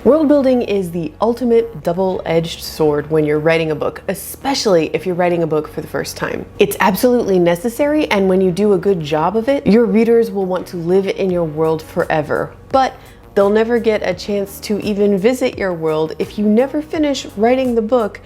World building is the ultimate double-edged sword when you're writing a book, especially if you're writing a book for the first time. It's absolutely necessary, and when you do a good job of it, your readers will want to live in your world forever. But they'll never get a chance to even visit your world if you never finish writing the book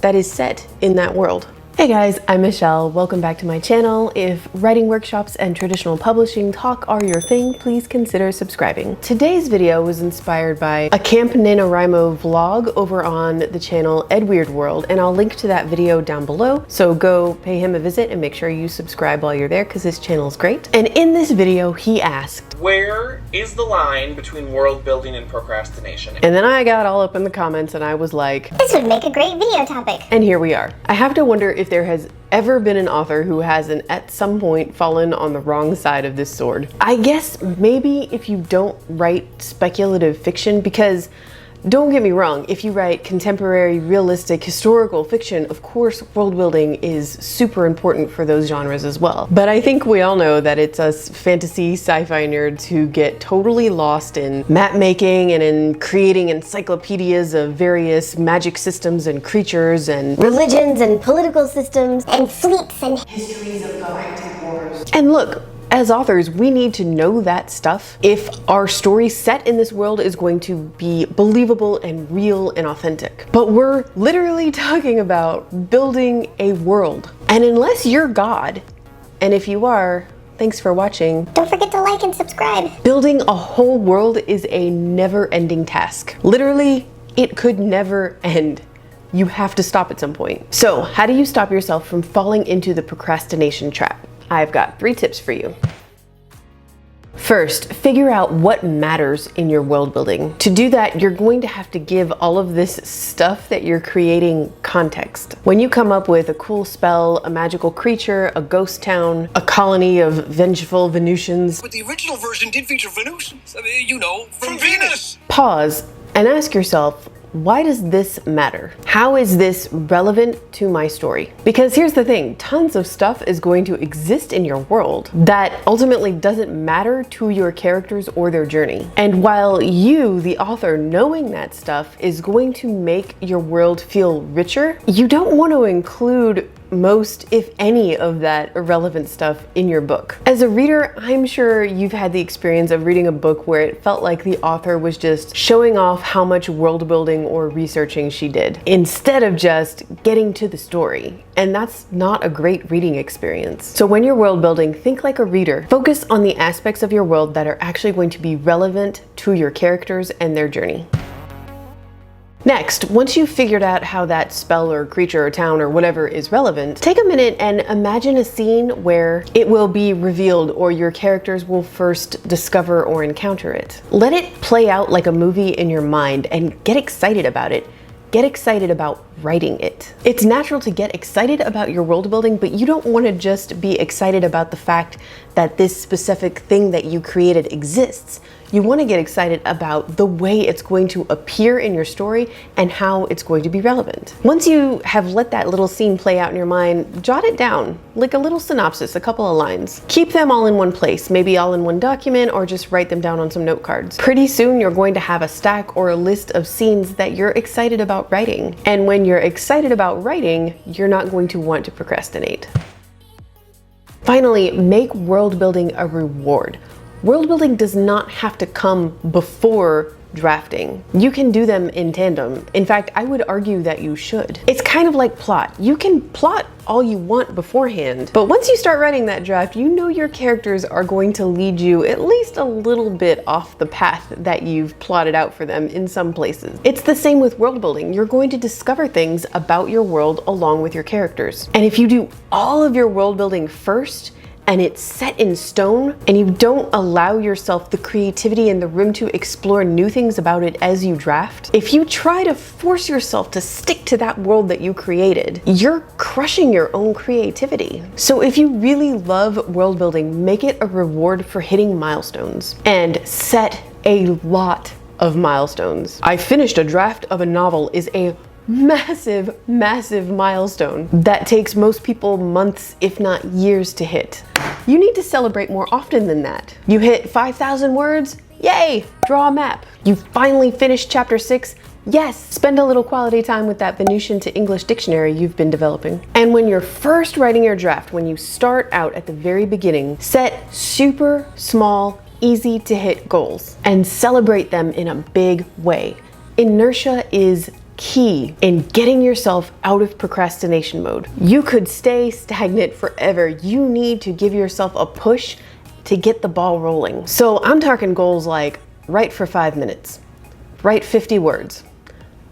that is set in that world. Hey guys, I'm Michelle. Welcome back to my channel. If writing workshops and traditional publishing talk are your thing, please consider subscribing. Today's video was inspired by a Camp NaNoWriMo vlog over on the channel Ed Weird World, and I'll link to that video down below. So go pay him a visit and make sure you subscribe while you're there because his channel is great. And in this video, he asked, where is the line between world building and procrastination? And then I got all up in the comments and I was like, this would make a great video topic. And here we are. I have to wonder if there has ever been an author who hasn't at some point fallen on the wrong side of this sword. I guess maybe if you don't write speculative fiction, because don't get me wrong, if you write contemporary, realistic, historical fiction, of course world building is super important for those genres as well. But I think we all know that it's us fantasy sci-fi nerds who get totally lost in map making and in creating encyclopedias of various magic systems and creatures and religions and political systems and fleets and histories of galactic wars. And look, as authors, we need to know that stuff if our story set in this world is going to be believable and real and authentic. But we're literally talking about building a world. And unless you're God, and if you are, thanks for watching. Don't forget to like and subscribe. Building a whole world is a never-ending task. Literally, it could never end. You have to stop at some point. So, how do you stop yourself from falling into the procrastination trap? I've got 3 tips for you. First, figure out what matters in your world building. To do that, you're going to have to give all of this stuff that you're creating context. When you come up with a cool spell, a magical creature, a ghost town, a colony of vengeful Venusians. But the original version did feature Venusians. I mean, you know, from Venus. Pause and ask yourself, why does this matter? How is this relevant to my story? Because here's the thing, tons of stuff is going to exist in your world that ultimately doesn't matter to your characters or their journey. And while you, the author, knowing that stuff is going to make your world feel richer, you don't want to include most, if any, of that irrelevant stuff in your book. As a reader, I'm sure you've had the experience of reading a book where it felt like the author was just showing off how much world building or researching she did, instead of just getting to the story. And that's not a great reading experience. So when you're world building, think like a reader. Focus on the aspects of your world that are actually going to be relevant to your characters and their journey. Next, once you've figured out how that spell or creature or town or whatever is relevant, take a minute and imagine a scene where it will be revealed or your characters will first discover or encounter it. Let it play out like a movie in your mind and get excited about it. Get excited about writing it. It's natural to get excited about your world building, but you don't want to just be excited about the fact that this specific thing that you created exists. You want to get excited about the way it's going to appear in your story and how it's going to be relevant. Once you have let that little scene play out in your mind, jot it down, like a little synopsis, a couple of lines. Keep them all in one place, maybe all in one document, or just write them down on some note cards. Pretty soon you're going to have a stack or a list of scenes that you're excited about writing. And when you're excited about writing, you're not going to want to procrastinate. Finally, make world building a reward. World building does not have to come before drafting. You can do them in tandem. In fact, I would argue that you should. It's kind of like plot. You can plot all you want beforehand, but once you start writing that draft, you know your characters are going to lead you at least a little bit off the path that you've plotted out for them in some places. It's the same with world building. You're going to discover things about your world along with your characters. And if you do all of your world building first, and it's set in stone, and you don't allow yourself the creativity and the room to explore new things about it as you draft, if you try to force yourself to stick to that world that you created, you're crushing your own creativity. So if you really love world building, make it a reward for hitting milestones, and set a lot of milestones. I finished a draft of a novel is a massive, massive milestone that takes most people months, if not years, to hit. You need to celebrate more often than that. You hit 5,000 words? Yay! Draw a map. You finally finished chapter 6. Yes, spend a little quality time with that Venusian to English dictionary you've been developing. And when you're first writing your draft, when you start out at the very beginning, set super small, easy to hit goals and celebrate them in a big way. Inertia is key in getting yourself out of procrastination mode. You could stay stagnant forever. You need to give yourself a push to get the ball rolling. So I'm talking goals like write for 5 minutes, write 50 words,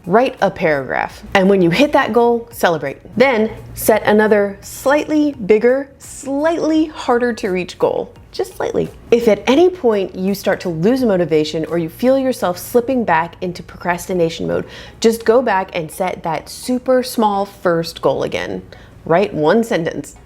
write a paragraph. And when you hit that goal, celebrate. Then set another slightly bigger, slightly harder to reach goal. Just slightly. If at any point you start to lose motivation or you feel yourself slipping back into procrastination mode, just go back and set that super small first goal again. Write 1 sentence.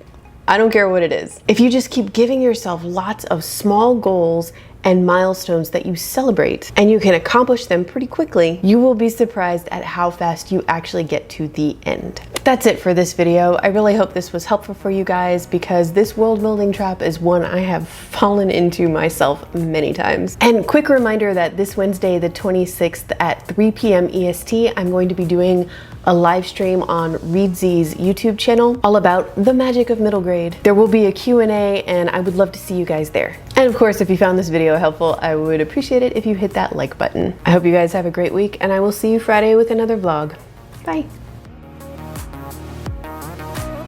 I don't care what it is. If you just keep giving yourself lots of small goals and milestones that you celebrate, and you can accomplish them pretty quickly, you will be surprised at how fast you actually get to the end. That's it for this video. I really hope this was helpful for you guys, because this world building trap is one I have fallen into myself many times. And quick reminder that this Wednesday, the 26th at 3 p.m. EST, I'm going to be doing a live stream on ReadZ's YouTube channel all about the magic of middle grade. There will be a Q&A, and I would love to see you guys there. And of course, if you found this video helpful, I would appreciate it if you hit that like button. I hope you guys have a great week, and I will see you Friday with another vlog. Bye.